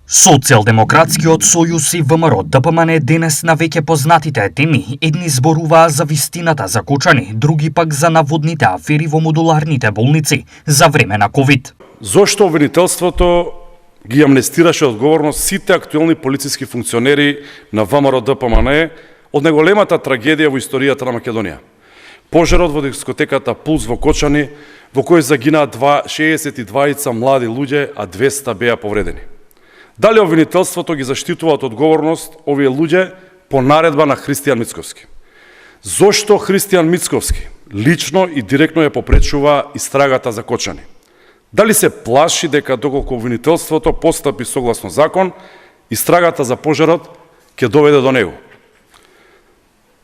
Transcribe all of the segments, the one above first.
Социјалдемократскиот сојуз и ВМРО ДПМН денес на веќе познатите теми, едни зборуваа за вистината за Кочани, други пак за наводните афери во модуларните болници за време на ковид. Зошто обвинителството ги амнестираше одговорност сите актуелни полициски функционери на ВМРО ДПМН од најголемата трагедија во историјата на Македонија? Пожарот во дискотеката Пулс во Кочани, во кој загинаа 62 млади луѓе, а 200 беа повредени. Дали обвинителството ги заштитува од одговорност овие луѓе по наредба на Христијан Мицковски? Зошто Христијан Мицковски лично и директно ја попречува истрагата за Кочани? Дали се плаши дека доколку обвинителството постапи согласно закон, истрагата за пожарот ќе доведе до него?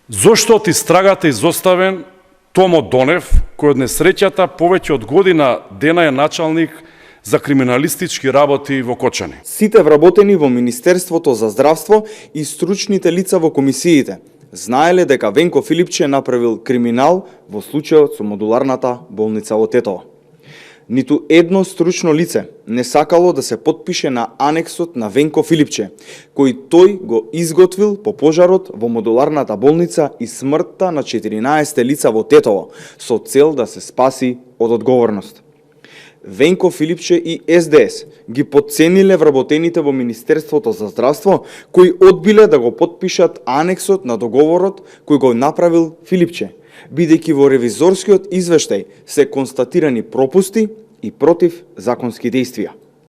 Зошто од истрагата изоставен Томо Донев, кој од несреќата повеќе од година дена е началник за криминалистички работи во Кочани? Сите вработени во Министерството за здравство и стручните лица во комисиите знаеле дека Венко Филипче направил криминал во случајот со модуларната болница во Тетово. Ниту едно стручно лице не сакало да се потпише на анексот на Венко Филипче, кој тој го изготвил по пожарот во модуларната болница и смртта на 14 лица во Тетово, со цел да се спаси од одговорност. Венко Филипче и СДС ги потцениле вработените во Министерството за здравство, кои одбиле да го потпишат анексот на договорот кој го направил Филипче, бидејќи во ревизорскиот извештај се констатирани пропусти и против законски действија.